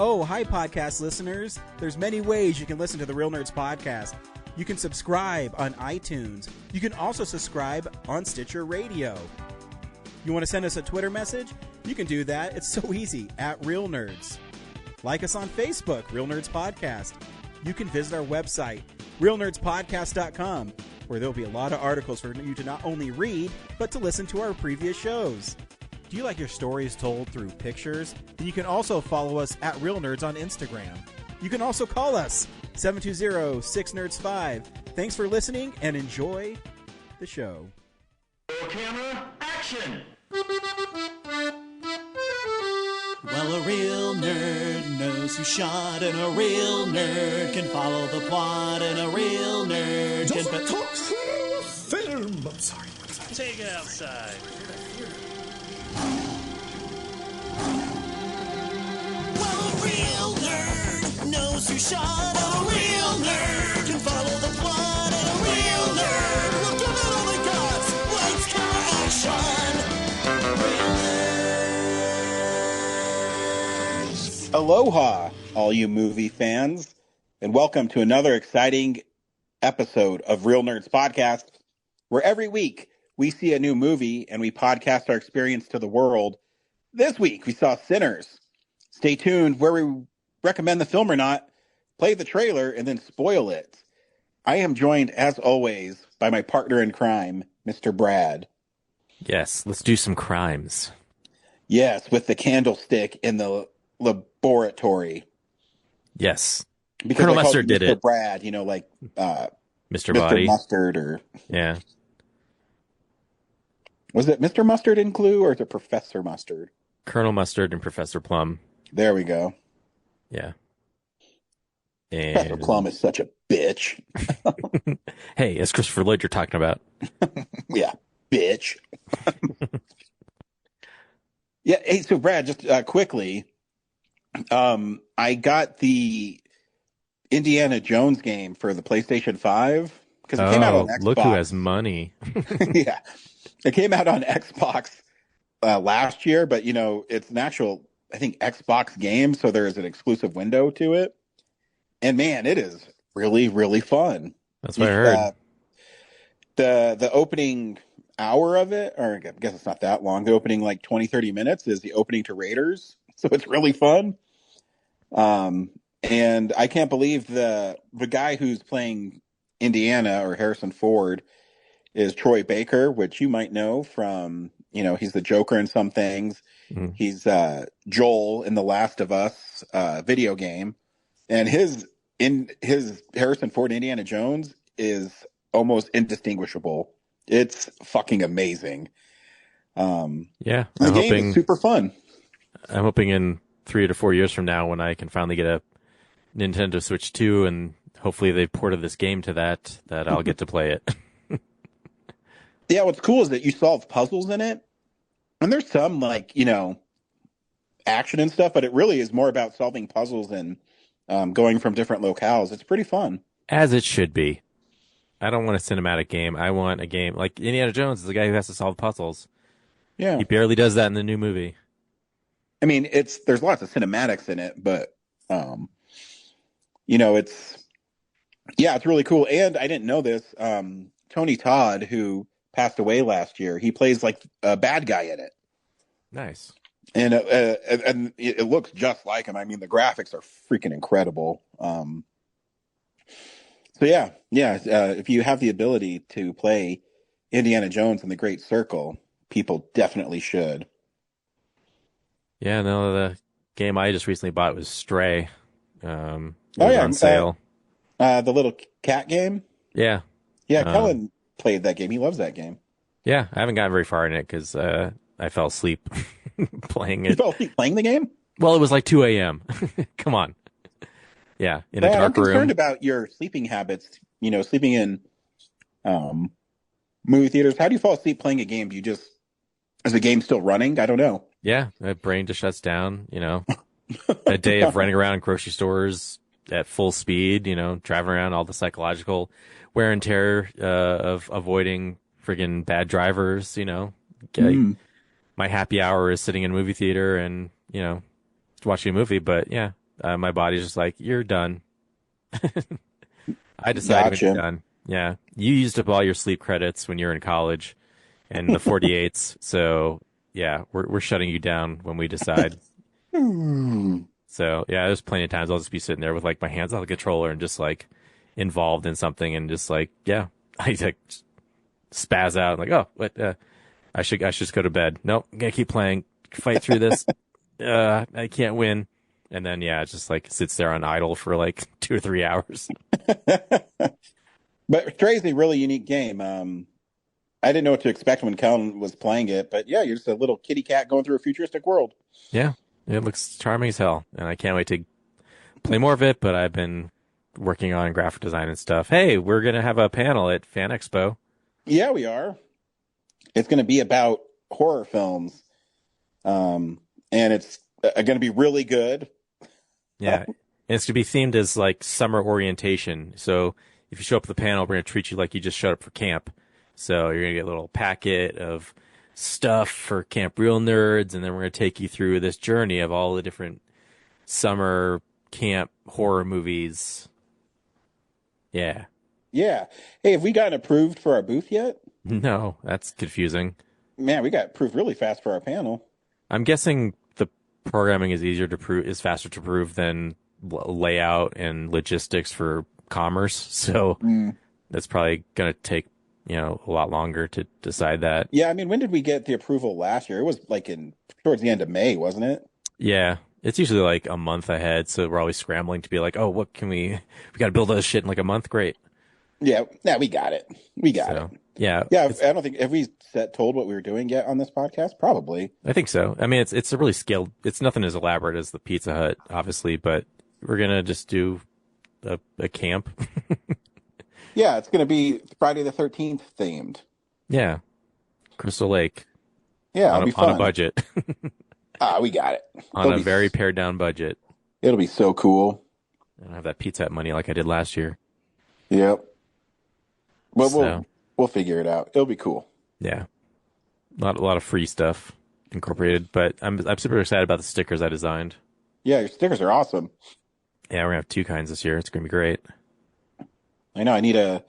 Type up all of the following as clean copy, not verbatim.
Oh, hi, podcast listeners. There's many ways you can listen to the Real Nerds Podcast. You can subscribe on iTunes. You can also subscribe on Stitcher Radio. You want to send us a Twitter message? You can do that. It's so easy, at Real Nerds. Like us on Facebook, Real Nerds Podcast. You can visit our website, realnerdspodcast.com, where there'll be a lot of articles for you to not only read, but to listen to our previous shows. Do you like your stories told through pictures? Then you can also follow us at Real Nerds on Instagram. You can also call us, 720-6nerds5. Thanks for listening and enjoy the show. Camera, action! Well, a real nerd knows who shot, and a real nerd can follow the plot, and a real nerd can... talk film! I'm sorry. Take it outside. Well, a real nerd knows who shot, and a real nerd can follow the plot, and a real nerd will give it all they got. Lights, camera, action! Real nerds. Aloha, all you movie fans, and welcome to another exciting episode of Real Nerds Podcast, where every week we see a new movie and we podcast our experience to the world. This week we saw Sinners. Stay tuned where we recommend the film or not, play the trailer, and then spoil it. I am joined, as always, by my partner in crime, Mr. Brad. Yes, let's do some crimes. Yes, with the candlestick in the laboratory. Yes. Because Colonel I called Mustard you did Mr. it. Brad, like Mr. Body. Mustard, or Yeah. was it Mr. Mustard in Clue, or is it Professor Mustard? Colonel Mustard and Professor Plum. There we go. Yeah. Professor And Plum is such a bitch. hey, it's Christopher Lloyd you're talking about. Yeah, bitch. Yeah. Hey, so Brad, just quickly, I got the Indiana Jones game for the PlayStation 5 because it came out on Xbox. Look who has money. Yeah, it came out on Xbox last year, but it's an actual, I think, Xbox game, so there is an exclusive window to it. And man, it is really, really fun. That's what I heard. The opening hour of it, or I guess it's not that long, the opening 20-30 minutes is the opening to Raiders. So it's really fun. And I can't believe the guy who's playing Indiana, or Harrison Ford, is Troy Baker, which you might know from, he's the Joker in some things. Mhm. He's Joel in the Last of Us video game. And his Harrison Ford Indiana Jones is almost indistinguishable. It's fucking amazing. Yeah. The game is super fun. I'm hoping in 3 to 4 years from now, when I can finally get a Nintendo Switch 2 and hopefully they've ported this game to that I'll get to play it. Yeah, what's cool is that you solve puzzles in it. And there's some action and stuff, but it really is more about solving puzzles and going from different locales. It's pretty fun. As it should be. I don't want a cinematic game. I want a game like Indiana Jones is the guy who has to solve puzzles. Yeah. He barely does that in the new movie. I mean, there's lots of cinematics in it, but it's really cool. And I didn't know this. Tony Todd, who passed away last year, he plays a bad guy in it. Nice. And it looks just like him. I mean, the graphics are freaking incredible. So yeah. If you have the ability to play Indiana Jones in the Great Circle, people definitely should. Yeah, no, the game I just recently bought was Stray. It was on sale. The little cat game. Yeah. Yeah, Kellen played that game. He loves that game. Yeah, I haven't gotten very far in it because I fell asleep playing You it. fell asleep playing the game? Well, it was like 2 a.m. Come on. Yeah, in a I'm dark concerned room. about your sleeping habits. Sleeping in movie theaters. How do you fall asleep playing a game? Do you just, is the game still running? I don't know. Yeah, my brain just shuts down, A day of running around grocery stores at full speed, driving around, all the psychological wear and tear of avoiding friggin' bad drivers, My happy hour is sitting in a movie theater and, watching a movie. But yeah, my body's just like, you're done. I decided when you're Gotcha. done. Yeah. You used up all your sleep credits when you were in college and the 48s. So yeah, we're shutting you down when we decide. So yeah, there's plenty of times I'll just be sitting there with like my hands on the controller and just like involved in something and just like, yeah, I like spaz out like, oh, what, I should just go to bed. Nope, I'm gonna keep playing, fight through this. I can't win. And then yeah, it just like sits there on idle for like 2 or 3 hours. But Stray's a really unique game. I didn't know what to expect when Kellen was playing it, but yeah, you're just a little kitty cat going through a futuristic world. Yeah, it looks charming as hell, and I can't wait to play more of it. But I've been working on graphic design and stuff. Hey, we're gonna have a panel at Fan Expo. Yeah, we are. It's going to be about horror films, and it's going to be really good. Yeah, and it's gonna be themed as like summer orientation. So if you show up at the panel, we're gonna treat you like you just showed up for camp. So you're gonna get a little packet of stuff for Camp Real Nerds, and then we're gonna take you through this journey of all the different summer camp horror movies. Yeah. Yeah. Hey, have we gotten approved for our booth yet? No, that's confusing. Man, we got approved really fast for our panel. I'm guessing the programming is is faster to prove than layout and logistics for commerce. So that's probably going to take, a lot longer to decide that. Yeah, I mean, when did we get the approval last year? It was like towards the end of May, wasn't it? Yeah. It's usually like a month ahead. So we're always scrambling to be like, oh, what can we got to build this shit in like a month. Great. Yeah, we got it. We got it. Yeah. Yeah, I don't think, have we told what we were doing yet on this podcast? Probably. I think so. I mean, it's a really scaled, it's nothing as elaborate as the Pizza Hut, obviously, but we're going to just do a camp. Yeah, it's going to be Friday the 13th themed. Yeah. Crystal Lake. Yeah, it'll be fun. On a budget. We got it. On a very pared down budget. It'll be so cool. I don't have that Pizza Hut money like I did last year. Yep. But So, we'll figure it out. It'll be cool. yeah. A lot of free stuff incorporated, but I'm super excited about the stickers I designed. Yeah, your stickers are awesome. Yeah, we're gonna have 2 kinds this year. It's gonna be great. I know. I need to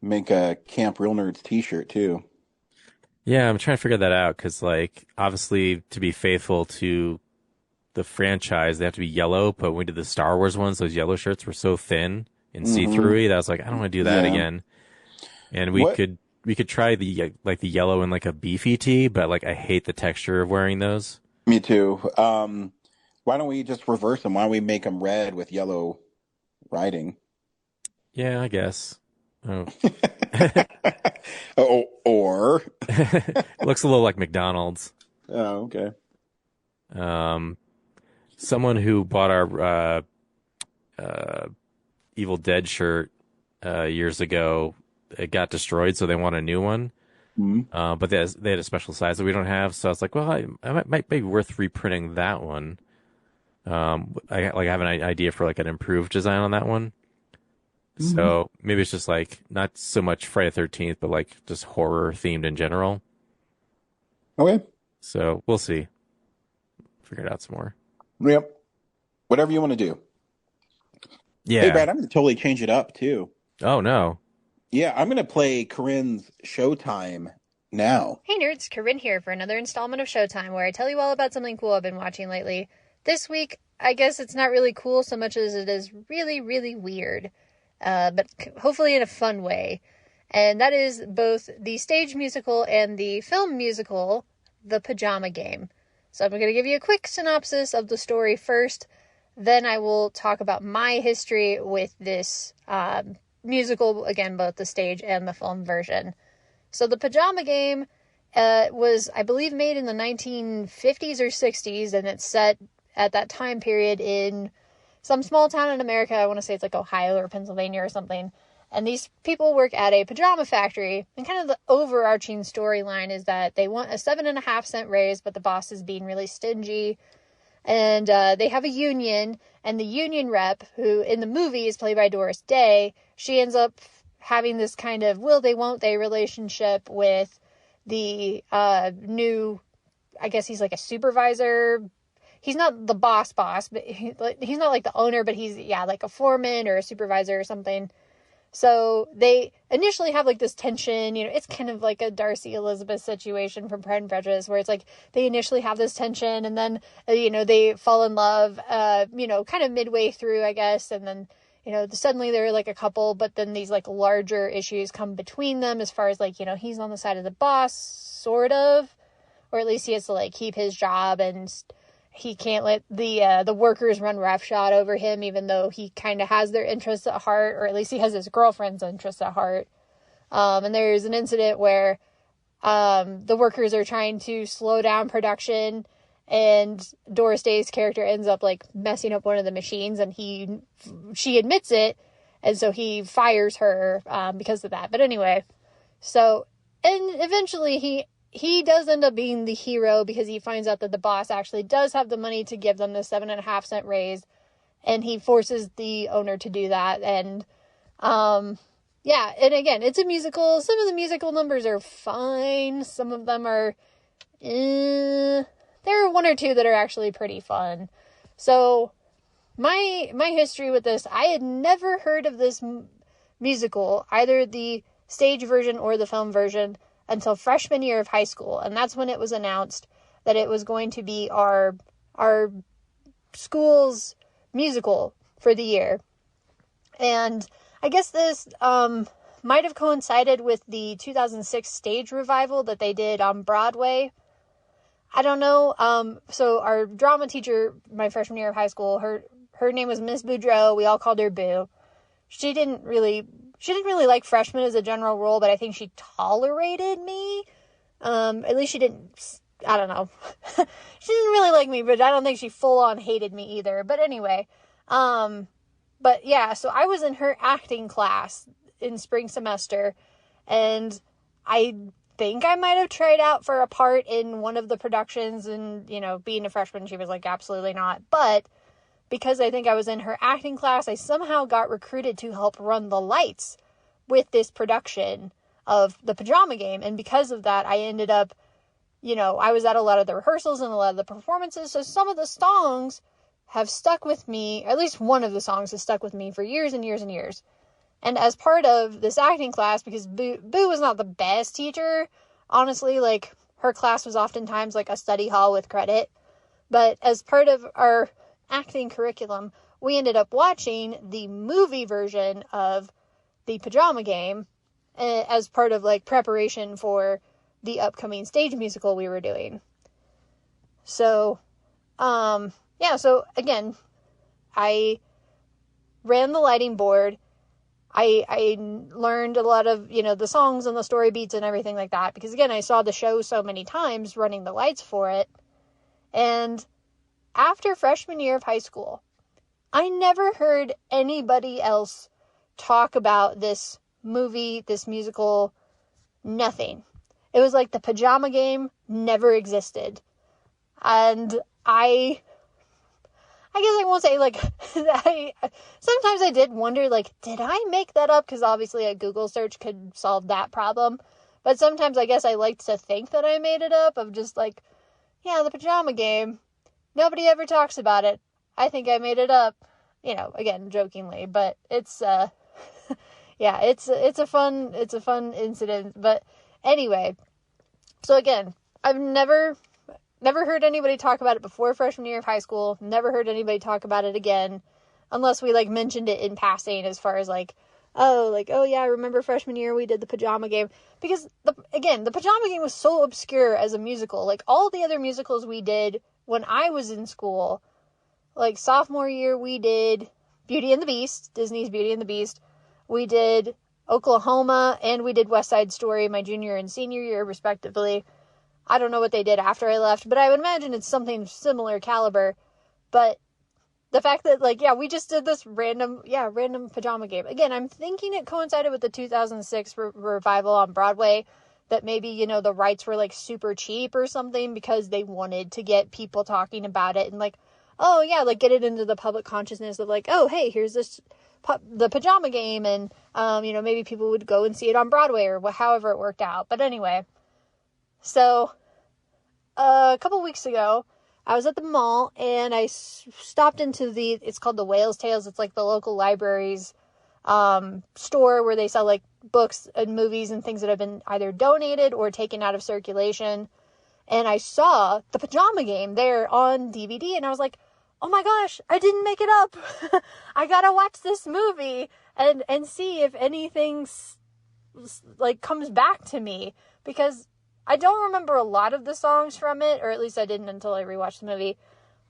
make a Camp Real Nerds t-shirt too. Yeah, I'm trying to figure that out because, like, obviously, to be faithful to the franchise, they have to be yellow. But when we did the Star Wars ones, those yellow shirts were so thin and see-throughy that I was like, I don't want to do that Yeah. again. And we could try the yellow in like a beefy tee, but like I hate the texture of wearing those. Me too. Why don't we just reverse them? Why don't we make them red with yellow writing? Yeah, I guess. Oh. Or It looks a little like McDonald's. oh, okay. Someone who bought our Evil Dead shirt years ago, it got destroyed, so they want a new one. But they had a special size that we don't have, so I was like, well, I might be worth reprinting that one. I have an idea for like an improved design on that one. So maybe it's just like not so much Friday the 13th, but like just horror themed in general. Okay. So we'll see. Figure it out some more. Yep. Whatever you want to do. Yeah. Hey, Brad, I'm going to totally change it up too. Oh no. Yeah, I'm going to play Corinne's Showtime now. Hey nerds, Corinne here for another installment of Showtime where I tell you all about something cool I've been watching lately. This week, I guess it's not really cool so much as it is really, really weird. But hopefully in a fun way. And that is both the stage musical and the film musical, The Pajama Game. So I'm going to give you a quick synopsis of the story first. Then I will talk about my history with this musical, again, both the stage and the film version. So The Pajama Game was, I believe, made in the 1950s or 60s, and it's set at that time period in some small town in America. I want to say it's like Ohio or Pennsylvania or something. And these people work at a pajama factory. And kind of the overarching storyline is that they want a 7.5-cent raise, but the boss is being really stingy. And they have a union. And the union rep, who in the movie is played by Doris Day, she ends up having this kind of will they, won't they relationship with the new, I guess he's like a supervisor. he's not the boss, but he's not like the owner, but he's, like a foreman or a supervisor or something. So they initially have like this tension, it's kind of like a Darcy Elizabeth situation from Pride and Prejudice, where it's like they initially have this tension and then, they fall in love, kind of midway through, I guess. And then, suddenly they're like a couple, but then these like larger issues come between them as far as like, he's on the side of the boss, sort of, or at least he has to like keep his job and he can't let the workers run roughshod over him, even though he kind of has their interests at heart, or at least he has his girlfriend's interests at heart. And there's an incident where the workers are trying to slow down production, and Doris Day's character ends up like messing up one of the machines, and she admits it, and so he fires her because of that. But anyway, so, and eventually he does end up being the hero because he finds out that the boss actually does have the money to give them the 7.5-cent raise, and he forces the owner to do that. And, and again, it's a musical. Some of the musical numbers are fine. Some of them are, there are one or two that are actually pretty fun. So my history with this, I had never heard of this musical, either the stage version or the film version, until freshman year of high school. And that's when it was announced that it was going to be our school's musical for the year. And I guess this might have coincided with the 2006 stage revival that they did on Broadway. I don't know. So our drama teacher, my freshman year of high school, her name was Miss Boudreaux. We all called her Boo. She didn't really like freshmen as a general rule, but I think she tolerated me. At least she didn't, I don't know. She didn't really like me, but I don't think she full on hated me either. But anyway, but yeah, so I was in her acting class in spring semester, and I think I might have tried out for a part in one of the productions, and, being a freshman, she was like, absolutely not. But because I think I was in her acting class, I somehow got recruited to help run the lights with this production of The Pajama Game. And because of that, I ended up, I was at a lot of the rehearsals and a lot of the performances. So some of the songs have stuck with me, at least one of the songs has stuck with me for years and years and years. And as part of this acting class, because Boo was not the best teacher, honestly, like her class was oftentimes like a study hall with credit. But as part of our acting curriculum, we ended up watching the movie version of The Pajama Game as part of like preparation for the upcoming stage musical we were doing. So, so again, I ran the lighting board. I learned a lot of, the songs and the story beats and everything like that, because again, I saw the show so many times running the lights for it. And after freshman year of high school, I never heard anybody else talk about this movie, this musical, nothing. It was like The Pajama Game never existed. And I guess I won't say, like, sometimes I did wonder, like, did I make that up? Because obviously a Google search could solve that problem. But sometimes I guess I like to think that I made it up, of just like, yeah, The Pajama Game. Nobody ever talks about it. I think I made it up. Again, jokingly, but it's, it's a fun incident. But anyway, so again, I've never heard anybody talk about it before freshman year of high school. Never heard anybody talk about it again, unless we like mentioned it in passing, as far as like, oh yeah, I remember freshman year we did The Pajama Game. Because The Pajama Game was so obscure as a musical. Like all the other musicals we did when I was in school, like sophomore year, we did Beauty and the Beast, Disney's Beauty and the Beast. We did Oklahoma, and we did West Side Story my junior and senior year, respectively. I don't know what they did after I left, but I would imagine it's something similar caliber. But the fact that, like, yeah, we just did this random Pajama Game. Again, I'm thinking it coincided with the 2006 revival on Broadway, that maybe, the rights were, like, super cheap or something, because they wanted to get people talking about it and, like, oh, yeah, like, get it into the public consciousness of, like, oh, hey, here's this, The Pajama Game, and, maybe people would go and see it on Broadway, or however it worked out. But anyway, so a couple weeks ago, I was at the mall, and I stopped into it's called the Whale's Tales. It's like the local library's store where they sell like books and movies and things that have been either donated or taken out of circulation. And I saw The Pajama Game there on DVD, and I was like, oh my gosh, I didn't make it up. I gotta watch this movie and see if anything like comes back to me, because I don't remember a lot of the songs from it, or at least I didn't until I rewatched the movie.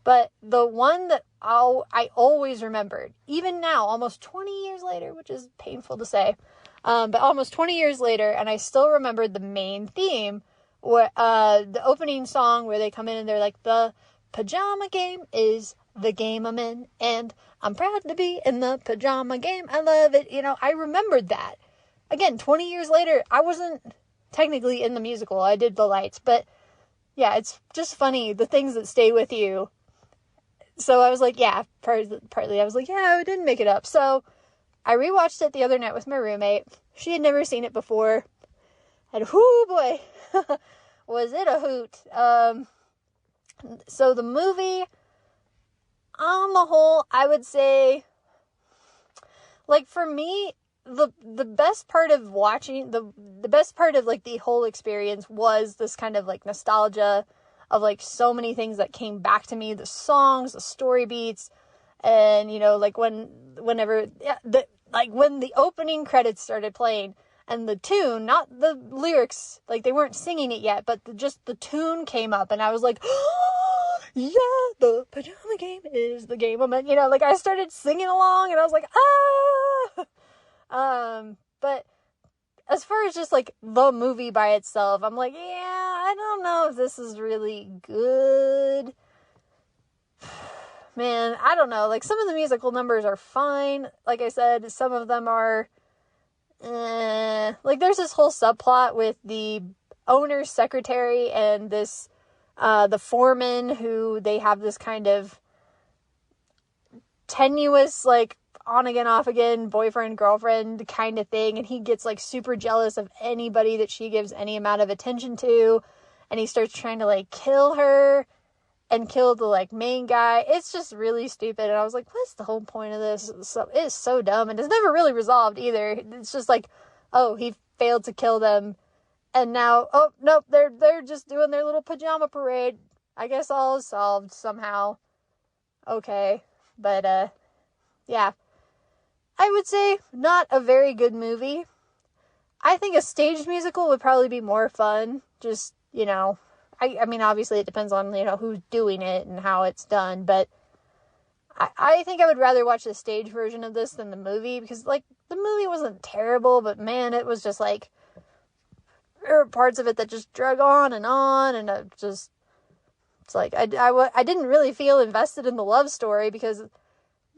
But the one that I always remembered, even now, almost 20 years later, which is painful to say, but almost 20 years later, and I still remembered the main theme, where the opening song where they come in and they're like, the pajama game is the game I'm in, and I'm proud to be in the pajama game. I love it. You know, I remembered that. Again, 20 years later, I wasn't technically in the musical. I did the lights, but yeah, it's just funny, the things that stay with you. So I was like, yeah, partly I was like, yeah, I didn't make it up. So I rewatched it the other night with my roommate. She had never seen it before. And whoo boy, was it a hoot. So the movie, on the whole, I would say, like, for me, the best part of watching, the best part of, like, the whole experience was this kind of, like, nostalgia of, like, so many things that came back to me, the songs, the story beats, and, you know, like, when the opening credits started playing, and the tune, not the lyrics, like, they weren't singing it yet, but just the tune came up, and I was like, oh, yeah, the pajama game is the game I'm in, you know, like, I started singing along, and I was like, but as far as just, like, the movie by itself, I'm like, yeah, I don't know if this is really good. Man, I don't know. Like, some of the musical numbers are fine. Like I said, some of them are, like, there's this whole subplot with the owner's secretary and this, the foreman, who they have this kind of tenuous, like, on again, off again, boyfriend, girlfriend kind of thing, and he gets, like, super jealous of anybody that she gives any amount of attention to, and he starts trying to, like, kill her, and kill the, like, main guy. It's just really stupid, and I was like, what's the whole point of this? It's so dumb, and it's never really resolved either. It's just like, oh, he failed to kill them, and now, oh, nope, they're just doing their little pajama parade. I guess all is solved somehow. Okay, but, yeah. I would say not a very good movie. I think a staged musical would probably be more fun. Just, you know, I mean, obviously it depends on, you know, who's doing it and how it's done, but I think I would rather watch the stage version of this than the movie, because, like, the movie wasn't terrible, but man, it was just, like, there were parts of it that just drug on, and it just, it's like, I didn't really feel invested in the love story, because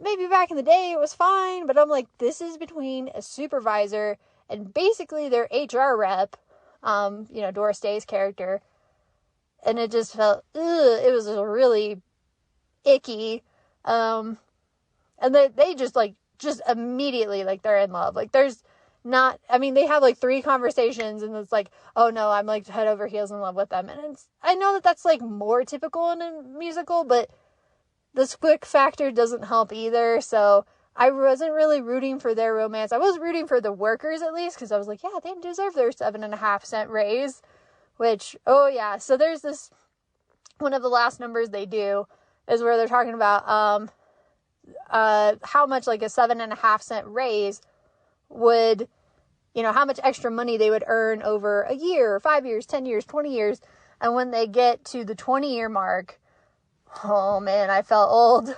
maybe back in the day it was fine, but I'm like, this is between a supervisor and basically their HR rep, you know, Doris Day's character, and it just felt, it was really icky, and they just immediately, like, they're in love, like, there's not, I mean, they have, like, 3 conversations, and it's like, oh no, I'm, like, head over heels in love with them, and I know that that's, like, more typical in a musical, but the squick factor doesn't help either, so I wasn't really rooting for their romance. I was rooting for the workers, at least, because I was like, yeah, they deserve their 7.5-cent raise, which, oh yeah, so there's this, one of the last numbers they do is where they're talking about, how much, like, a 7.5-cent raise would, you know, how much extra money they would earn over a year, 5 years, 10 years, 20 years, and when they get to the 20-year mark, oh man, I felt old.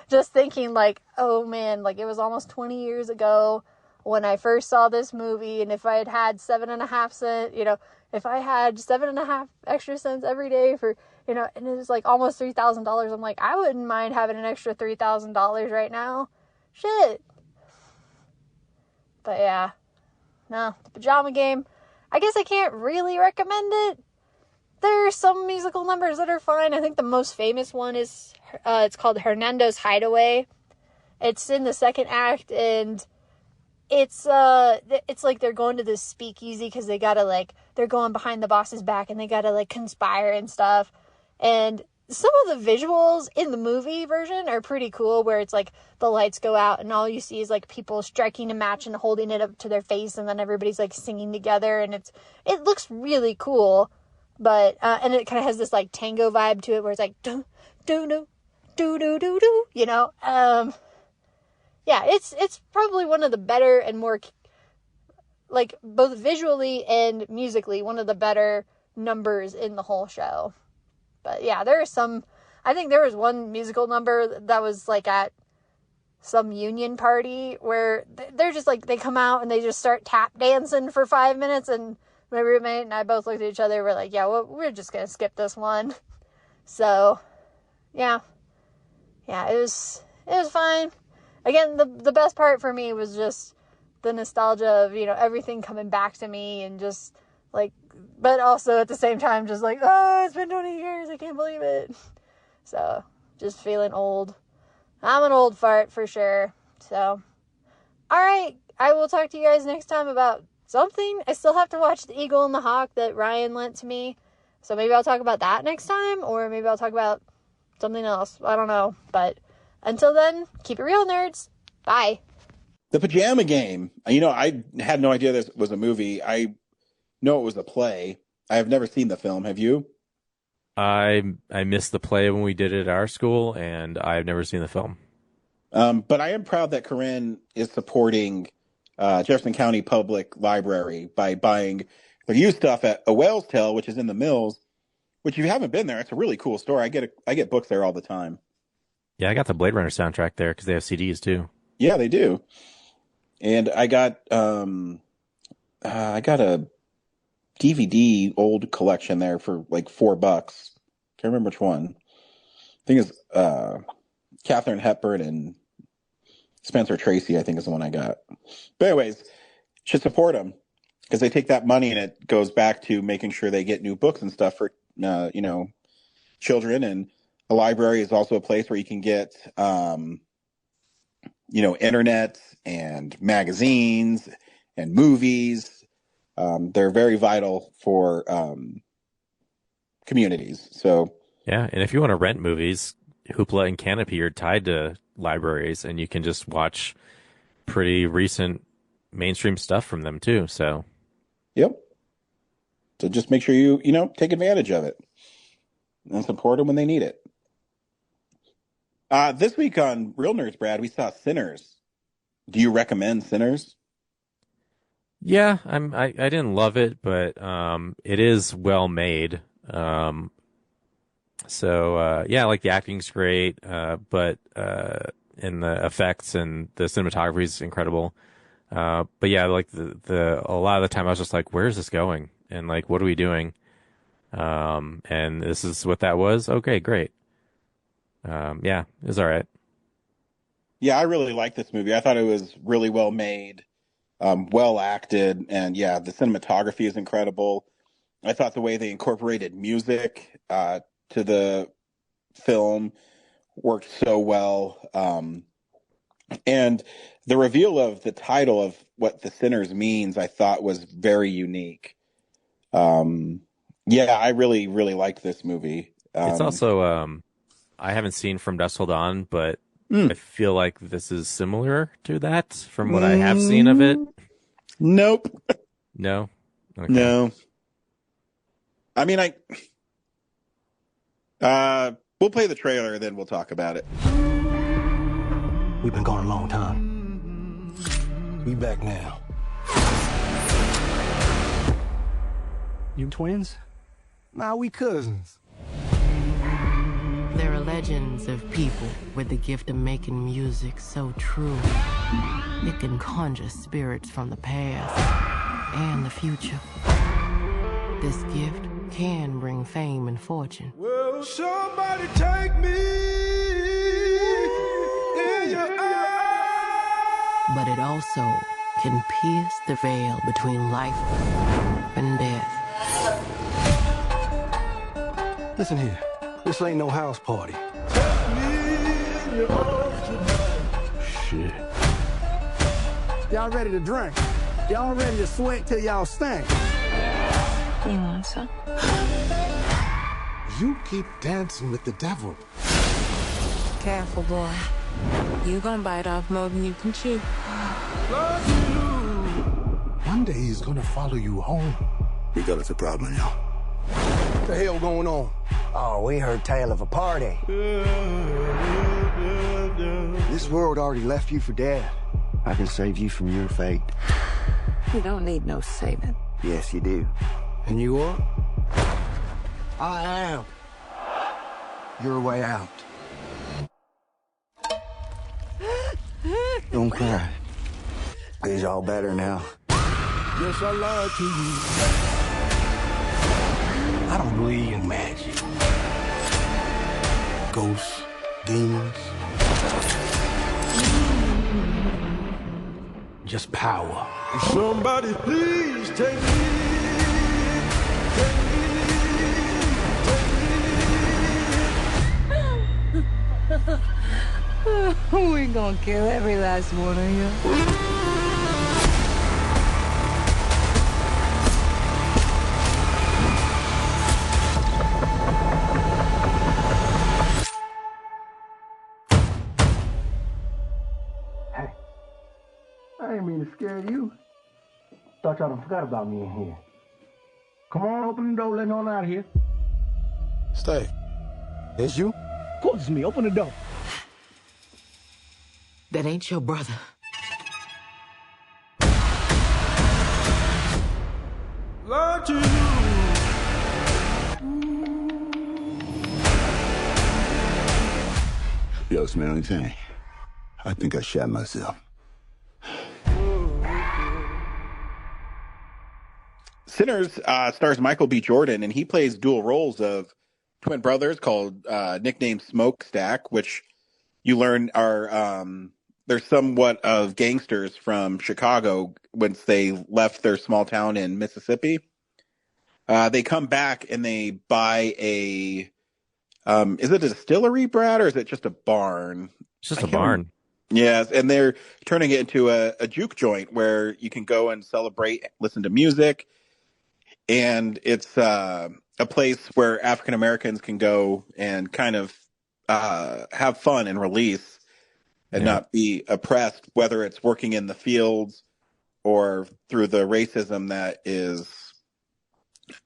Just thinking, like, oh man, like, it was almost 20 years ago when I first saw this movie, and if I had had 7.5 cents, you know, if I had 7.5 extra cents every day for, you know, and it was like almost $3,000, I'm like, I wouldn't mind having an extra $3,000 right now. Shit. But yeah, no, The Pajama Game, I guess I can't really recommend it. There are some musical numbers that are fine. I think the most famous one is, it's called Hernando's Hideaway. It's in the second act, and it's like they're going to this speakeasy because they gotta, like, they're going behind the boss's back, and they gotta, like, conspire and stuff. And some of the visuals in the movie version are pretty cool, where it's like the lights go out and all you see is like people striking a match and holding it up to their face, and then everybody's like singing together, and it looks really cool. But and it kind of has this like tango vibe to it, where it's like do do do do do do do, you know. Yeah, it's probably one of the better and more, like, both visually and musically, one of the better numbers in the whole show. But yeah, I think there was one musical number that was like at some union party where they're just like, they come out and they just start tap dancing for 5 minutes, and my roommate and I both looked at each other, we're like, yeah, well, we're just gonna skip this one. So yeah, it was fine. Again, the best part for me was just the nostalgia of, you know, everything coming back to me, and just like, but also at the same time, just like, oh, it's been 20 years, I can't believe it. So, just feeling old. I'm an old fart for sure. So, alright, I will talk to you guys next time about something. I still have to watch The Eagle and the Hawk that Ryan lent to me. So maybe I'll talk about that next time, or maybe I'll talk about something else. I don't know. But until then, keep it real, nerds. Bye. The Pajama Game. You know, I had no idea this was a movie. I know it was a play. I have never seen the film. Have you? I missed the play when we did it at our school, and I've never seen the film. But I am proud that Corinne is supporting Jefferson County Public Library by buying their used stuff at A Whale's Tale, which is in the Mills. Which, if you haven't been there, it's a really cool store. I get books there all the time. Yeah, I got the Blade Runner soundtrack there because they have CDs too. Yeah, they do. And I got a DVD old collection there for like $4. Can't remember which one. I think it's Katharine Hepburn and Spencer Tracy, I think is the one I got. But anyways, should support them because they take that money and it goes back to making sure they get new books and stuff for children. And a library is also a place where you can get internet and magazines and movies. They're very vital for communities. So yeah, and if you want to rent movies, Hoopla and Canopy are tied to libraries, and you can just watch pretty recent mainstream stuff from them too. So yep. So just make sure you take advantage of it and support them when they need it. This week on Real Nerds, Brad, we saw Sinners. Do you recommend Sinners? Yeah, I didn't love it, but it is well made. So yeah, like the acting's great, but and the effects and the cinematography is incredible. But yeah, like a lot of the time I was just like, where's this going? And like, what are we doing? And this is what that was. Okay, great. Yeah, it was all right. Yeah, I really liked this movie. I thought it was really well made, well acted, and yeah, the cinematography is incredible. I thought the way they incorporated music to the film worked so well. And the reveal of the title of what The Sinners means, I thought was very unique. Yeah, I really, really liked this movie. It's also, I haven't seen From Dusk Till Dawn, but I feel like this is similar to that from what I have seen of it. Nope. No? Okay. No. I mean, we'll play the trailer, then we'll talk about it. We've been gone a long time. We back now. You twins? Nah, we cousins. There are legends of people with the gift of making music so true. It can conjure spirits from the past and the future. This gift can bring fame and fortune. Will somebody take me in your eyes? But it also can pierce the veil between life and death. Listen here, this ain't no house party. Shit. Y'all ready to drink? Y'all ready to sweat till y'all stink? You want some? You keep dancing with the devil. Careful, boy. You gonna bite off more than you can chew. One day he's gonna follow you home. We got us a problem, y'all. What the hell going on? Oh, we heard tale of a party. This world already left you for dead. I can save you from your fate. You don't need no saving. Yes, you do. And you are? I am. Your way out. Don't cry. It's all better now. Yes, I lied to you. I don't believe in magic. Ghosts, demons. Just power. Somebody please take me. We gonna kill every last one of you. Hey, I ain't mean to scare you. Thought y'all done forgot about me in here. Come on, open the door, let me on out of here. Stay. It's you? Of course it's me. Open the door. That ain't your brother. Lied to you. Yo, smell anything? I think I shot myself. Sinners stars Michael B. Jordan, and he plays dual roles of twin brothers called nicknamed Smokestack, which you learn are they're somewhat of gangsters from Chicago once they left their small town in Mississippi. They come back and they buy a is it a distillery, Brad, or is it just a barn? It's just a barn. Yes, and they're turning it into a juke joint where you can go and celebrate, listen to music, and it's a place where African Americans can go and kind of have fun and release and not be oppressed, whether it's working in the fields or through the racism that is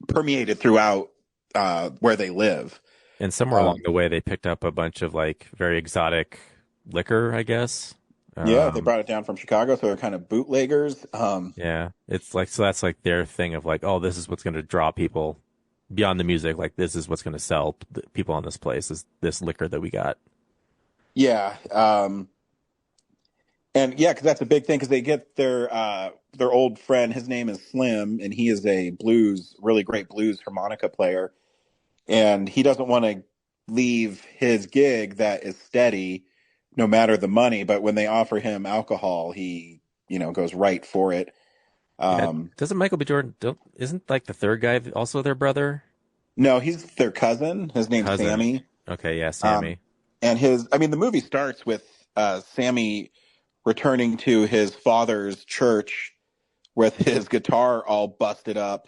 permeated throughout where they live. And somewhere along the way, they picked up a bunch of like very exotic liquor, I guess. Yeah, they brought it down from Chicago, so they're kind of bootleggers. Yeah, it's like, so that's like their thing of like, oh, this is what's going to draw people beyond the music. Like, this is what's going to sell people on this place is this liquor that we got. Yeah. And yeah, because that's a big thing, because they get their old friend, his name is Slim, and he is a really great blues harmonica player. And he doesn't want to leave his gig that is steady no matter the money, but when they offer him alcohol, he, goes right for it. Doesn't Michael B. Jordan, isn't like the third guy also their brother? No, he's their cousin. His name's Sammy. Okay, yeah, Sammy. And the movie starts with Sammy returning to his father's church with his guitar all busted up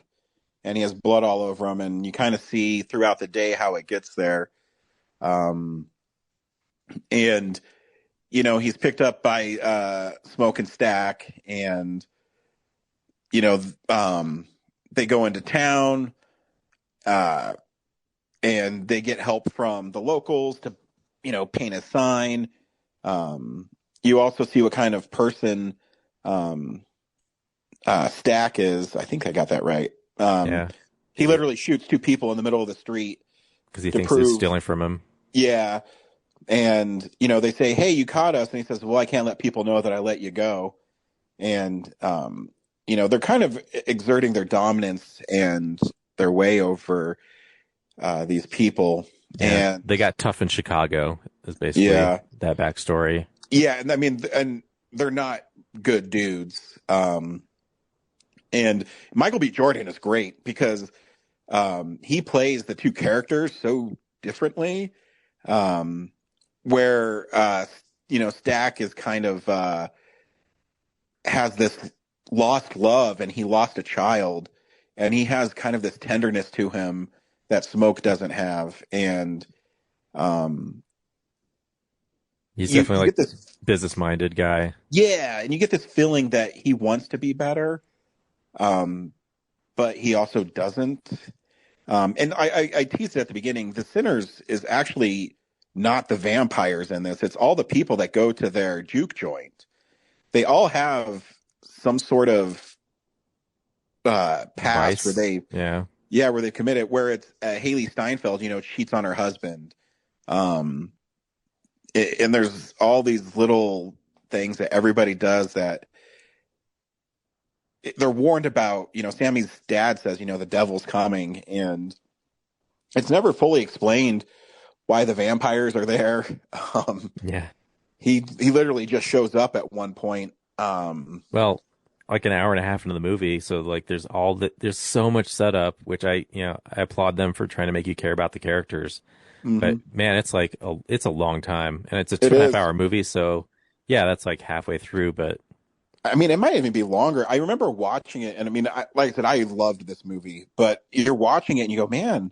and he has blood all over him. And you kind of see throughout the day how it gets there. And, he's picked up by Smoke and Stack, and, they go into town and they get help from the locals to, paint a sign. You also see what kind of person Stack is. I think I got that right. He literally shoots two people in the middle of the street because he thinks they're stealing from him. Yeah. And, they say, hey, you caught us. And he says, well, I can't let people know that I let you go. And, they're kind of exerting their dominance and their way over these people. Yeah, and they got tough in Chicago is basically that backstory. Yeah. And they're not good dudes. And Michael B. Jordan is great because he plays the two characters so differently. Where Stack is kind of has this lost love, and he lost a child, and he has kind of this tenderness to him that Smoke doesn't have. And He's you definitely get like this, business-minded guy. yeah, and you get this feeling that he wants to be better, but he also doesn't. And I teased it at the beginning. The Sinners is actually not the vampires in this. It's all the people that go to their juke joint. They all have some sort of past Vice. where they, Yeah. where they committed. Where it's Haley Steinfeld, cheats on her husband. And there's all these little things that everybody does that they're warned about. Sammy's dad says, the devil's coming, and it's never fully explained why the vampires are there. Yeah. He literally just shows up at one point. Well, like an hour and a half into the movie, so like there's so much setup, which I applaud them for trying to make you care about the characters. But man, it's like it's a long time, and it's a 2.5 hour movie, so yeah, that's like halfway through. But I mean, it might even be longer. I remember watching it, and I mean, like I said, I loved this movie. But you're watching it, and you go, "Man,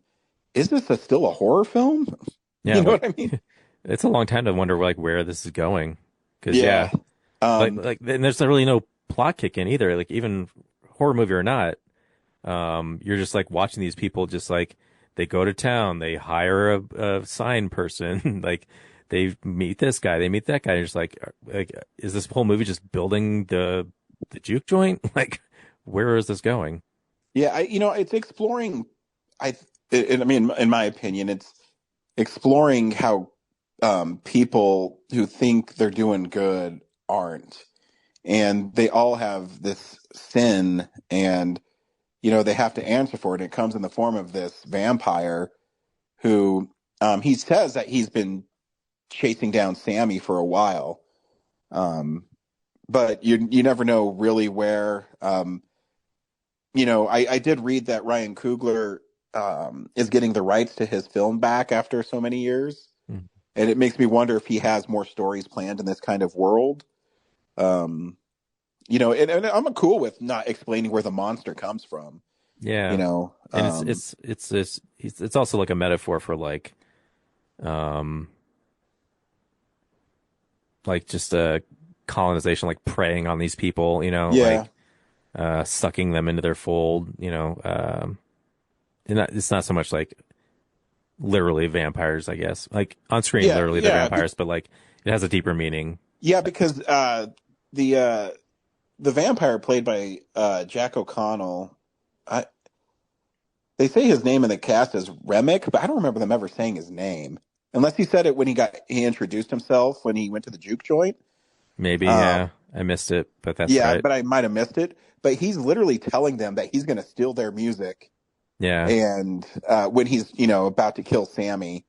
is this still a horror film?" Yeah, you know what I mean? It's a long time to wonder like where this is going, because like and there's really no plot kick in either. Like even horror movie or not, you're just like watching these people just like they go to town, they hire a sign person, like they meet this guy, they meet that guy. And you're just like is this whole movie just building the juke joint? Like where is this going? Yeah, it's exploring. I mean, in my opinion, it's exploring how people who think they're doing good aren't, and they all have this sin, and they have to answer for it. It comes in the form of this vampire who he says that he's been chasing down Sammy for a while, but you never know really where. I did read that Ryan Coogler is getting the rights to his film back after so many years. And it makes me wonder if he has more stories planned in this kind of world. And I'm cool with not explaining where the monster comes from. Yeah. And it's also like a metaphor for like just a colonization, like preying on these people, like sucking them into their fold, and it's not so much like literally vampires, I guess. Like on screen, literally they're vampires, but like it has a deeper meaning. Yeah, because the vampire played by Jack O'Connell, they say his name in the cast is Remick, but I don't remember them ever saying his name, unless he said it when he introduced himself when he went to the juke joint. Maybe, I missed it, but that's right. But I might have missed it. But he's literally telling them that he's going to steal their music. Yeah. And when he's, about to kill Sammy,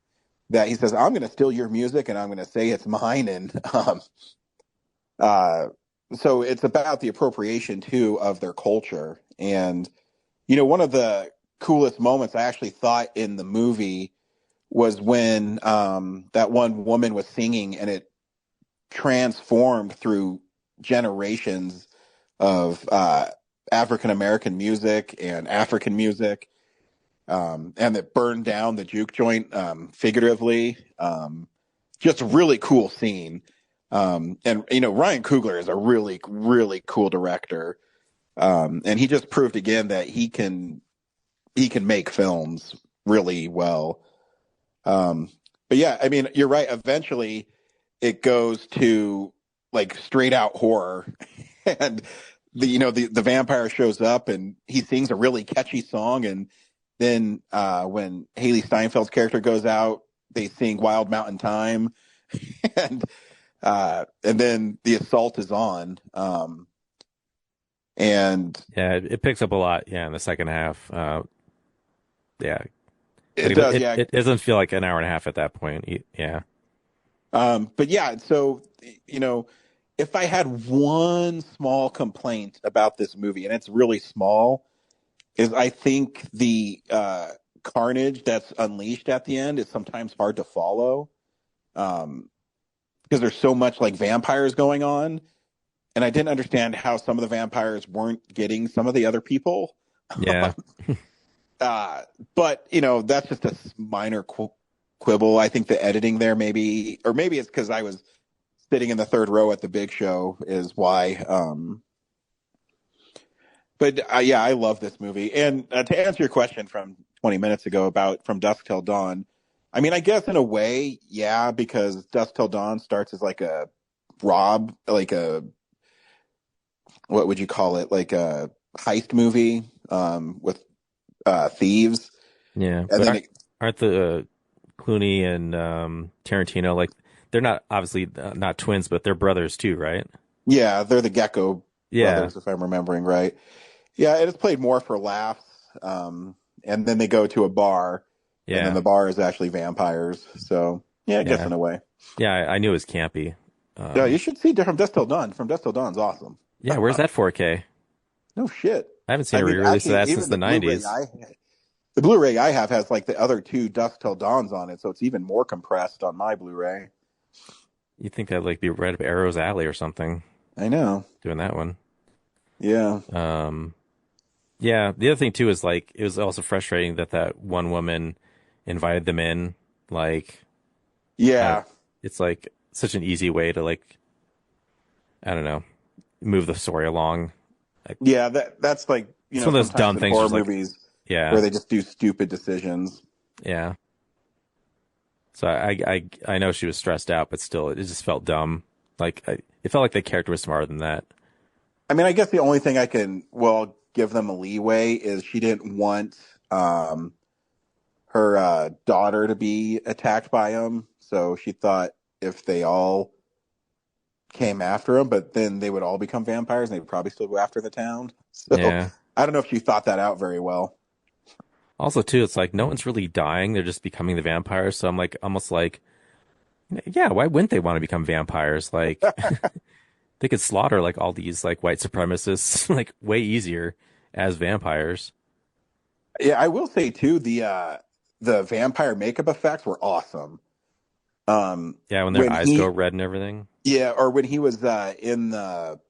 that he says, "I'm going to steal your music and I'm going to say it's mine." And so it's about the appropriation too of their culture. And, one of the coolest moments I actually thought in the movie was when that one woman was singing and it transformed through generations of African-American music and African music. And it burned down the juke joint figuratively. Just a really cool scene. And Ryan Coogler is a really, really cool director. And he just proved again that he can make films really well. But yeah, I mean, you're right. Eventually it goes to like straight out horror, and the vampire shows up and he sings a really catchy song. And then when Haley Steinfeld's character goes out, they sing Wild Mountain Time. And then the assault is on. And yeah, it picks up a lot. Yeah. In the second half. Yeah. It does. It doesn't feel like an hour and a half at that point. Yeah. But yeah, so, if I had one small complaint about this movie, and it's really small, is I think the carnage that's unleashed at the end is sometimes hard to follow. Because there's so much like vampires going on. And I didn't understand how some of the vampires weren't getting some of the other people. Yeah. But that's just a minor quibble. I think the editing there maybe it's because I was sitting in the third row at the big show is why. But yeah, I love this movie. And to answer your question from 20 minutes ago about From Dusk Till Dawn, I mean, I guess in a way, yeah, because Dusk Till Dawn starts as like a what would you call it? Like a heist movie with thieves. Yeah. And then aren't the Clooney and Tarantino, like, they're not obviously not twins, but they're brothers too, right? Yeah, they're the Gecko brothers, if I'm remembering right. Yeah, it is played more for laughs. And then they go to a bar. Yeah. And then the bar is actually vampires. So, yeah, I guess in a way. Yeah, I knew it was campy. Yeah, you should see From Dusk Till Dawn. From Dusk Till Dawn's awesome. Yeah, where's that 4K? No shit. I haven't seen a re-release of that since the 90s. The Blu-ray I have has like the other two Dusk Till Dawns on it, so it's even more compressed on my Blu-ray. You'd think that'd like be right up Arrow's alley or something. I know. Doing that one. Yeah. Yeah, the other thing too is like it was also frustrating that one woman invited them in. Like, yeah, it's like such an easy way to like, I don't know, move the story along. Like, yeah, that's like some of those dumb things. Horror movies, yeah, where they just do stupid decisions. Yeah. So I know she was stressed out, but still, it just felt dumb. Like it felt like the character was smarter than that. I mean, I guess the only thing I can give them a leeway is she didn't want her daughter to be attacked by him, so she thought if they all came after him, but then they would all become vampires and they'd probably still go after the town. So yeah. I don't know if she thought that out very well. Also, too, it's like no one's really dying; they're just becoming the vampires. So I'm like, almost like, yeah, why wouldn't they want to become vampires? Like, they could slaughter like all these like white supremacists like way easier as vampires. Yeah, I will say too, the vampire makeup effects were awesome. Yeah, when their eyes go red and everything. Yeah, or when he was in the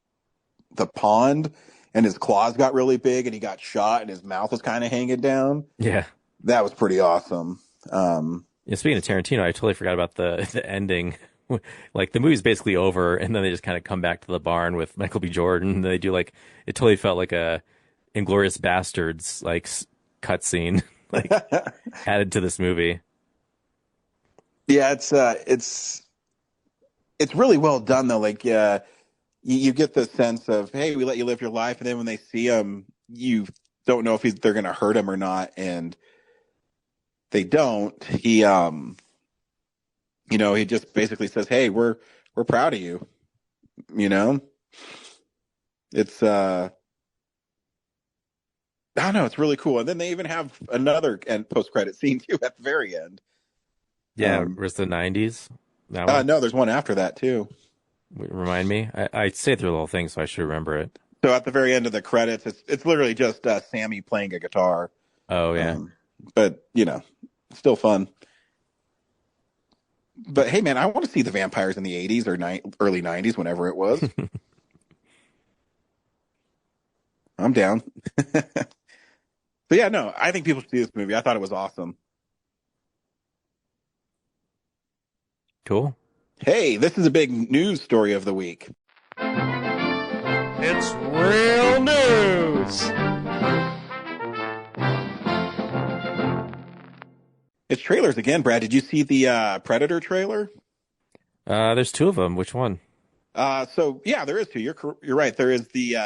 pond and his claws got really big and he got shot and his mouth was kind of hanging down. Yeah, that was pretty awesome. Yeah, speaking of Tarantino, I totally forgot about the ending. Like the movie's basically over, and then they just kind of come back to the barn with Michael B. Jordan. And they do like it totally felt like a Inglourious Bastards like cutscene, like added to this movie. Yeah, it's really well done though. Like, you get the sense of, hey, we let you live your life, and then when they see him, you don't know if they're going to hurt him or not, and they don't. He he just basically says, hey, we're proud of you. It's I don't know, it's really cool. And then they even have another post-credit scene too at the very end. Yeah, was the 90s? No, there's one after that too. Remind me? I say through the whole thing, so I should remember it. So at the very end of the credits, it's literally just Sammy playing a guitar. Oh, yeah. But, still fun. But hey, man, I want to see the vampires in the 80s or early 90s, whenever it was. I'm down. But yeah, no, I think people should see this movie. I thought it was awesome. Cool. Hey, this is a big news story of the week. It's real news. It's trailers again, Brad. Did you see the Predator trailer? There's two of them. Which one? So yeah, there is two. You're right. There is the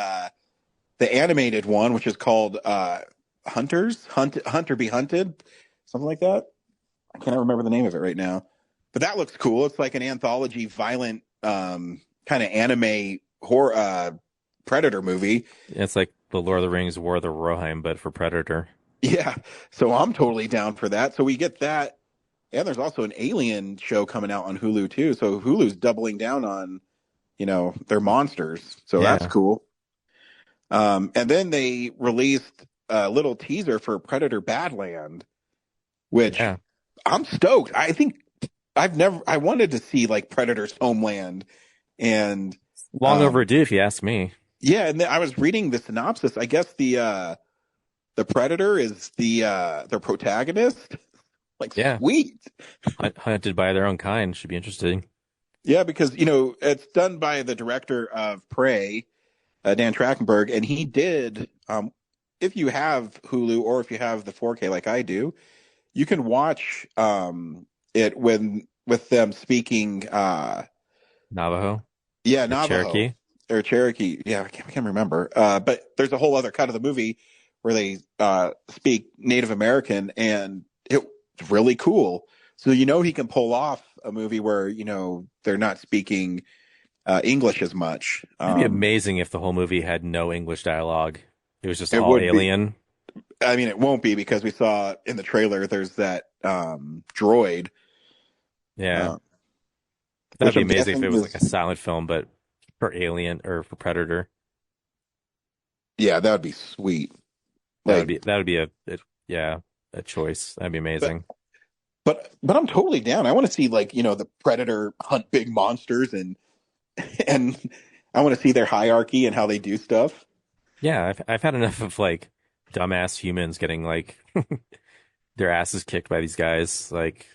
animated one, which is called Hunter Be Hunted, something like that. I can't remember the name of it right now, but that looks cool. It's like an anthology, violent kind of anime horror Predator movie. It's like the Lord of the Rings War of the Rohirrim, but for Predator. Yeah, so I'm totally down for that. So we get that, and there's also an Alien show coming out on Hulu too. So Hulu's doubling down on, their monsters. So that's cool. And then they released a little teaser for Predator Badland, which I'm stoked. I think I wanted to see like Predator's Homeland, and long overdue if you ask me. Yeah, and then I was reading the synopsis. I guess the the Predator is the protagonist. Like, Yeah. sweet. Hunted by their own kind should be interesting. Yeah, because it's done by the director of Prey, Dan Trachtenberg, and he did. If you have Hulu or if you have the 4K like I do, you can watch it with them speaking. Navajo. Yeah, Or Navajo Cherokee. or Cherokee. Yeah, I can't remember. But there's a whole other cut of the movie where they speak Native American, and it's really cool. So he can pull off a movie where they're not speaking English as much. It'd be amazing if the whole movie had no English dialogue. It was just It all would be. alien. I mean, it won't be because we saw in the trailer there's that droid. Yeah. Which That'd be I'm amazing if it was guessing like a silent film, but for Alien or for Predator. Yeah, that would be sweet. That would be a choice. That'd be amazing. But I'm totally down. I want to see the Predator hunt big monsters and I want to see their hierarchy and how they do stuff. Yeah, I've had enough of like dumbass humans getting like their asses kicked by these guys. Like,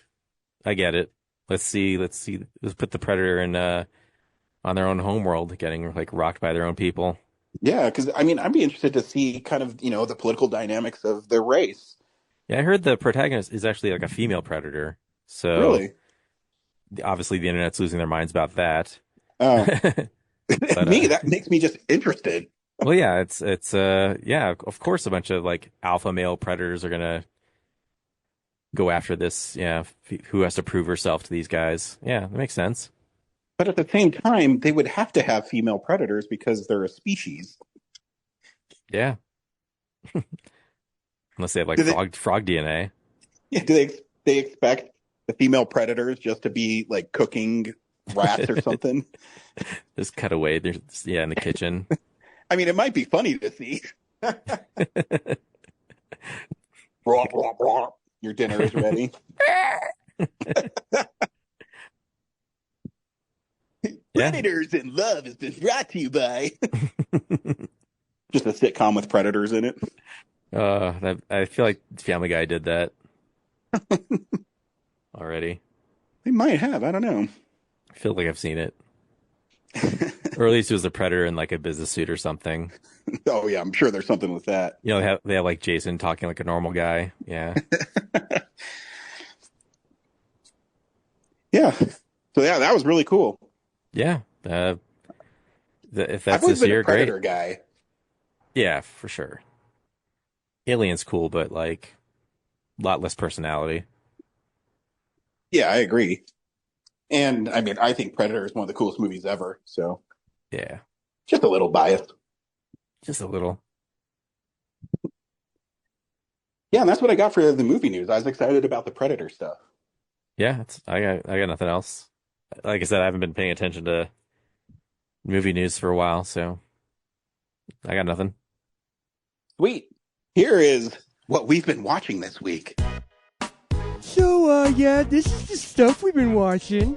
I get it. Let's put the Predator in on their own homeworld, getting like rocked by their own people. Yeah, because I mean, I'd be interested to see kind of the political dynamics of their race. Yeah, I heard the protagonist is actually like a female predator. So Really, obviously the internet's losing their minds about that. oh, But, that makes me just interested. well, yeah, it's yeah, of course, a bunch of like alpha male predators are gonna go after this. Yeah, who has to prove herself to these guys? Yeah, that makes sense. But at the same time, they would have to have female predators because they're a species. Yeah, unless they have like Do they- frog DNA. Yeah, do they expect the female predators just to be like cooking rats or something? Just cut away. There's in the kitchen. I mean, it might be funny to see. Blah, blah, blah. Your dinner is ready. Predators in Love has been brought to you by. Just a sitcom with predators in it. I feel like Family Guy did that already. They might have. I don't know. I feel like I've seen it. Or at least it was a predator in like a business suit or something. Oh yeah, I'm sure there's something with that. They have like Jason talking like a normal guy. Yeah. Yeah. So yeah, that was really cool. Yeah. If I've that's always this been year, a predator great. guy. Yeah, for sure. Alien's cool, but like a lot less personality. Yeah, I agree. And I mean, I think Predator is one of the coolest movies ever. So Yeah. just a little biased. Just a little. Yeah, and that's what I got for the movie news. I was excited about the Predator stuff. Yeah, I got nothing else. Like I said, I haven't been paying attention to movie news for a while, so I got nothing. Sweet. Here is what we've been watching this week. So, yeah, this is the stuff we've been watching.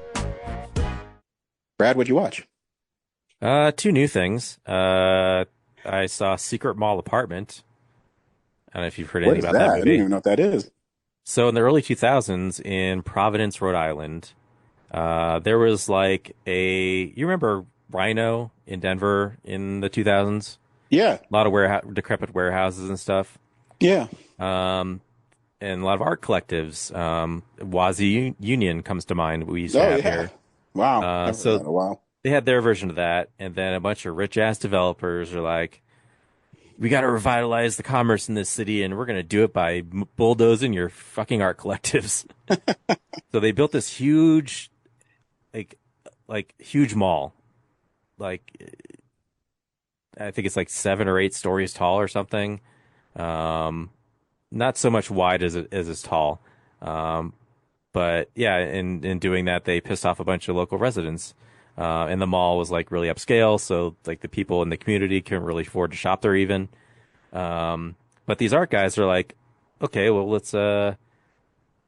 Brad, what'd you watch? Two new things. I saw Secret Mall Apartment. I don't know if you've heard What anything is about that I don't movie. even know what that is. So in the early 2000s in Providence, Rhode Island, there was like you remember Rhino in Denver in the 2000s? Yeah. A lot of decrepit warehouses and stuff. Yeah. And a lot of art collectives. Wazi Union comes to mind. We used to have here. Wow. Never So heard that in a while. they had their version of that, and then a bunch of rich ass developers are like, we got to revitalize the commerce in this city, and we're going to do it by bulldozing your fucking art collectives. So they built this huge, like huge mall. Like, I think it's like 7 or 8 stories tall or something. Not so much wide as it's tall. But yeah, in doing that, they pissed off a bunch of local residents. And the mall was like really upscale, so like the people in the community couldn't really afford to shop there even. But these art guys are like, okay, well let's we're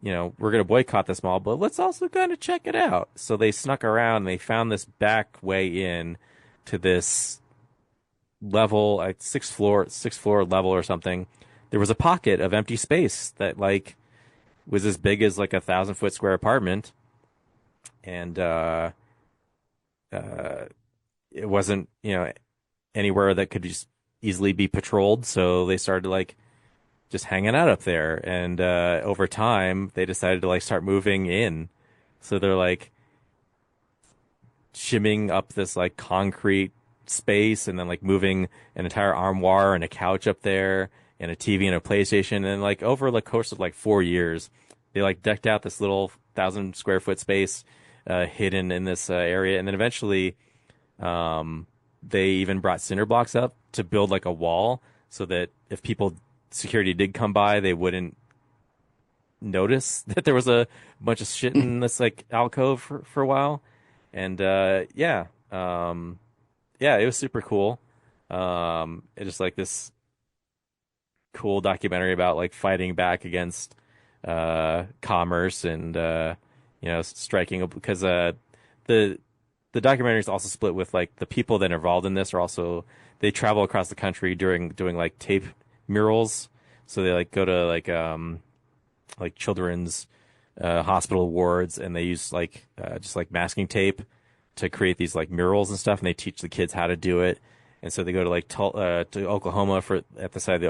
gonna boycott this mall, but let's also kind of check it out. So they snuck around and they found this back way in to this level, like sixth floor level or something, there was a pocket of empty space that like was as big as like 1,000-foot square apartment, and it wasn't, anywhere that could just easily be patrolled. So they started like just hanging out up there, and over time they decided to like start moving in. So they're like shimming up this like concrete space, and then like moving an entire armoire and a couch up there and a TV and a PlayStation. And like over the course of like 4 years, they like decked out this little 1,000-square-foot space hidden in this area. And then eventually they even brought cinder blocks up to build like a wall so that if security did come by, they wouldn't notice that there was a bunch of shit in this like alcove for a while. And it was super cool. It's just like this cool documentary about like fighting back against commerce and striking, because the documentary is also split with like the people that are involved in this are also, they travel across the country doing like tape murals. So they like go to like children's hospital wards, and they use like just like masking tape to create these like murals and stuff, and they teach the kids how to do it. And so they go to like to Oklahoma at the site of the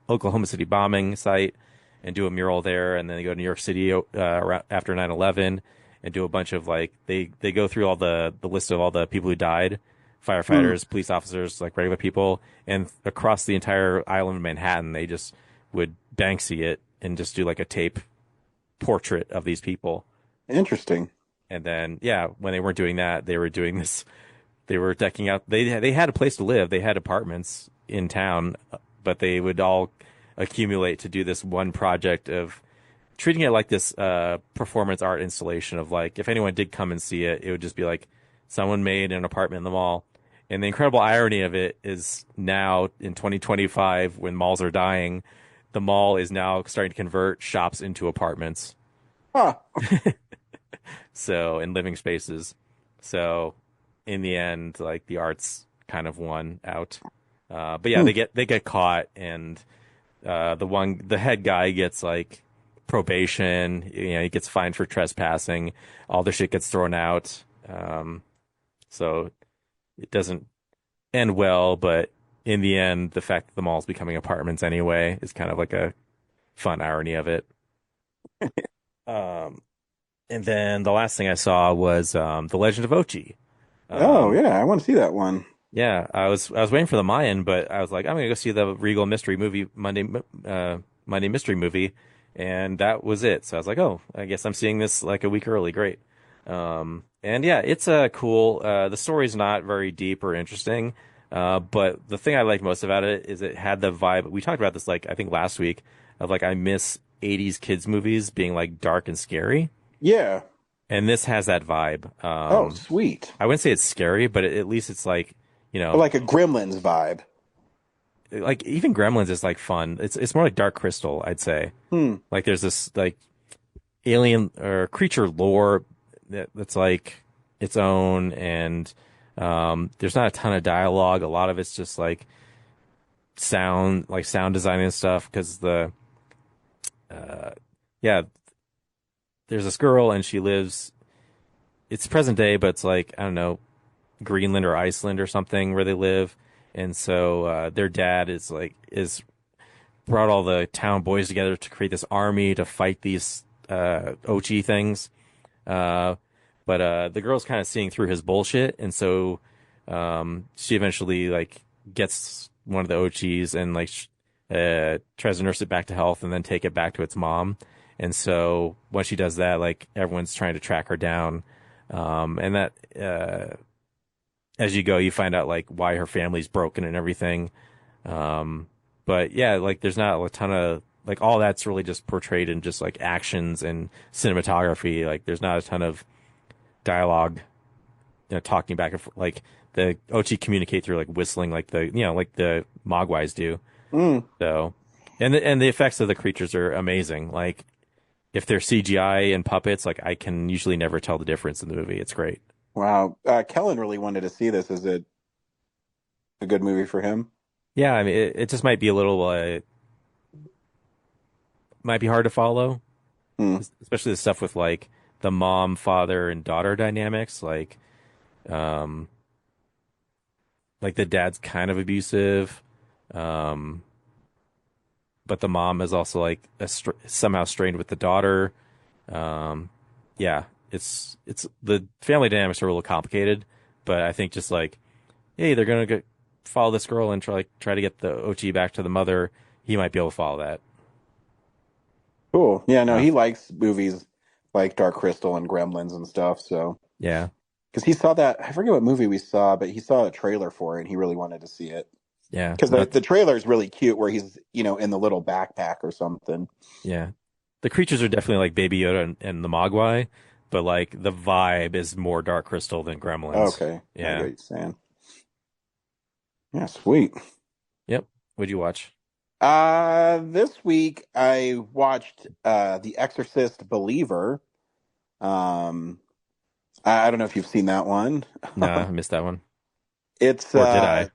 Oklahoma City bombing site and do a mural there, and then they go to New York City after 9/11 and do a bunch of like they go through all the list of all the people who died, firefighters, police officers, like regular people, and across the entire island of Manhattan they just would Banksy it and just do like a tape portrait of these people. Interesting. And then when they weren't doing that, they were doing this. They were decking out. They had a place to live. They had apartments in town, but they would all accumulate to do this one project of treating it like this performance art installation of like, if anyone did come and see it, it would just be like someone made an apartment in the mall. And the incredible irony of it is now in 2025, when malls are dying, the mall is now starting to convert shops into apartments. Huh. So, in living spaces. So, in the end, like the arts kind of won out. But yeah, they get caught, and the head guy gets like probation. He gets fined for trespassing. All their shit gets thrown out. So it doesn't end well, but in the end, the fact that the mall's becoming apartments anyway is kind of like a fun irony of it. And then the last thing I saw was The Legend of Ochi. I want to see that one. Yeah, I was waiting for the Mayan, but I was like, I'm gonna go see the Regal Mystery Movie Monday Mystery Movie, and that was it. So I was like, oh, I guess I'm seeing this like a week early. Great. And yeah, it's cool. The story's not very deep or interesting, but the thing I liked most about it is it had the vibe. We talked about this like I think last week of like I miss 80s kids movies being like dark and scary. Yeah. And this has that vibe. Oh, sweet. I wouldn't say it's scary, but at least it's like, like a Gremlins vibe. Like even Gremlins is like fun. It's more like Dark Crystal, I'd say. Like there's this like alien or creature lore that's like its own, and there's not a ton of dialogue. A lot of it's just like sound design and stuff, because there's this girl and she lives, it's present day, but it's like, I don't know, Greenland or Iceland or something where they live. And so their dad is brought all the town boys together to create this army to fight these Ochi things. But the girl's kind of seeing through his bullshit. And so she eventually like gets one of the Ochis and like tries to nurse it back to health and then take it back to its mom. And so once she does that, like everyone's trying to track her down. And that, as you go, you find out like why her family's broken and everything. But yeah, like there's not a ton of, like all that's really just portrayed in just like actions and cinematography. Like there's not a ton of dialogue, talking back and forth. Like the Ochi communicate through like whistling, like like the Mogwais do. So, and the effects of the creatures are amazing. Like, if they're CGI and puppets, like I can usually never tell the difference in the movie. It's great. Wow. Kellen really wanted to see this. Is it a good movie for him? Yeah, I mean, it just might be a little might be hard to follow, especially the stuff with like the mom, father, and daughter dynamics. Like the dad's kind of abusive, but the mom is also like somehow strained with the daughter. Yeah, it's the family dynamics are a little complicated, but I think just like, hey, they're gonna follow this girl and try to get the OT back to the mother. He might be able to follow that. Cool. Yeah, no, he likes movies like Dark Crystal and Gremlins and stuff. So yeah, because he saw that, I forget what movie we saw, but he saw a trailer for it and he really wanted to see it. Yeah, because the trailer is really cute, where he's in the little backpack or something. Yeah, the creatures are definitely like Baby Yoda and the Mogwai, but like the vibe is more Dark Crystal than Gremlins. Okay, yeah, I get what you're saying. Yeah, sweet. Yep. What'd you watch? This week I watched The Exorcist Believer. I don't know if you've seen that one. No, I missed that one. It's or did I?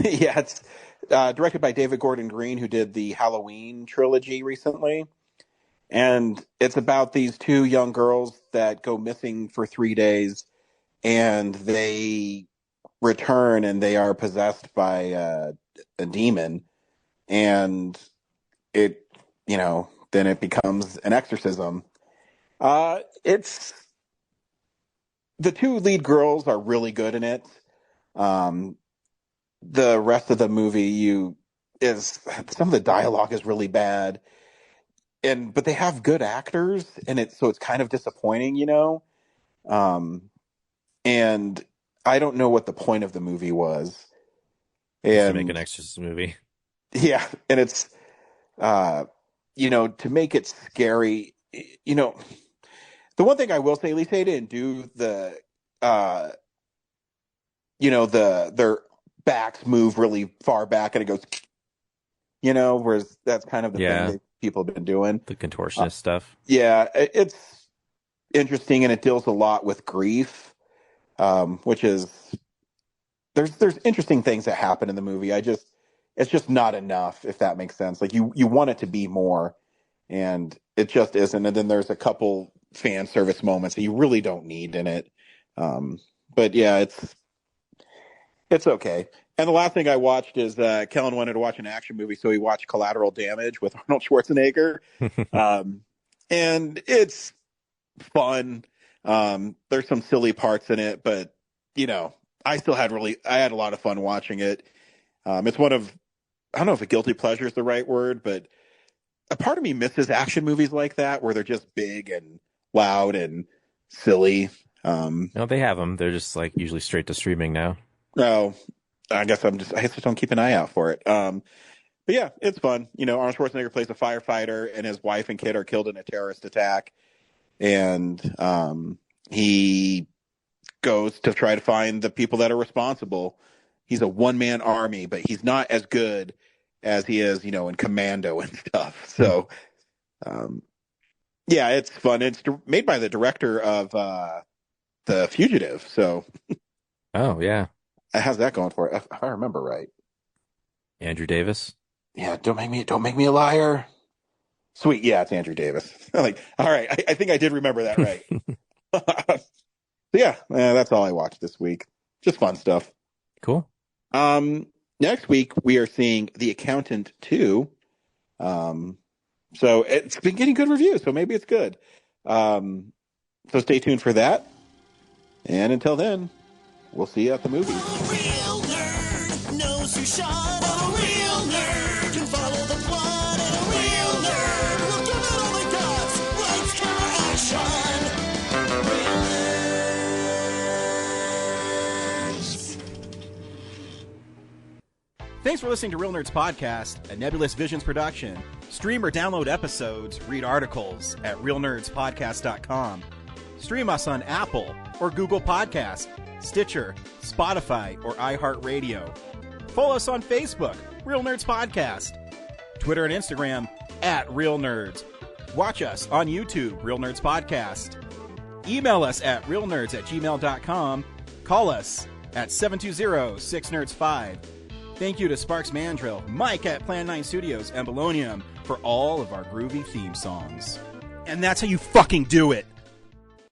Yeah, it's directed by David Gordon Green, who did the Halloween trilogy recently. And it's about these two young girls that go missing for 3 days, and they return and they are possessed by a demon. And it, then it becomes an exorcism. It's the two lead girls are really good in it. The rest of the movie some of the dialogue is really bad, but they have good actors, and so it's kind of disappointing, and I don't know what the point of the movie was. And to make an exorcist movie. Yeah, and it's to make it scary, the one thing I will say, at least they didn't do their backs move really far back and it goes, whereas that's kind of the thing that people have been doing. The contortionist stuff. Yeah, it's interesting, and it deals a lot with grief, which is there's interesting things that happen in the movie. It's just not enough, if that makes sense. Like you want it to be more, and it just isn't. And then there's a couple fan service moments that you really don't need in it. But yeah, it's okay. And the last thing I watched is Kellen wanted to watch an action movie, so he watched Collateral Damage with Arnold Schwarzenegger. And it's fun. There's some silly parts in it, but I had a lot of fun watching it. It's one of, I don't know if a guilty pleasure is the right word, but a part of me misses action movies like that where they're just big and loud and silly. No, they have them. They're just like usually straight to streaming now. No, I guess I just don't keep an eye out for it. But yeah, it's fun. Arnold Schwarzenegger plays a firefighter, and his wife and kid are killed in a terrorist attack. And he goes to try to find the people that are responsible. He's a one-man army, but he's not as good as he is, in Commando and stuff. So, yeah, it's fun. It's made by the director of The Fugitive. So, oh yeah, how's that going for it? If I remember right, Andrew Davis. Yeah, don't make me a liar. Sweet, yeah, it's Andrew Davis. Like, all right, I think I did remember that right. Yeah, that's all I watched this week. Just fun stuff. Cool. Next week we are seeing The Accountant 2. So it's been getting good reviews, so maybe it's good. So stay tuned for that. And until then, we'll see you at the movies. A real nerd knows who shot. A real nerd can follow the plot. And a real nerd will give it all they got. Lights, camera, action. Real nerds. Thanks for listening to Real Nerds Podcast, a Nebulous Visions production. Stream or download episodes, read articles at realnerdspodcast.com. Stream us on Apple or Google Podcast, Stitcher, Spotify, or iHeartRadio. Follow us on Facebook, Real Nerds Podcast. Twitter and Instagram, @Real Nerds. Watch us on YouTube, Real Nerds Podcast. Email us at realnerds@gmail.com. Call us at 720-6nerds5. Thank you to Sparks Mandrill, Mike at Plan 9 Studios, and Bolognium for all of our groovy theme songs. And that's how you fucking do it.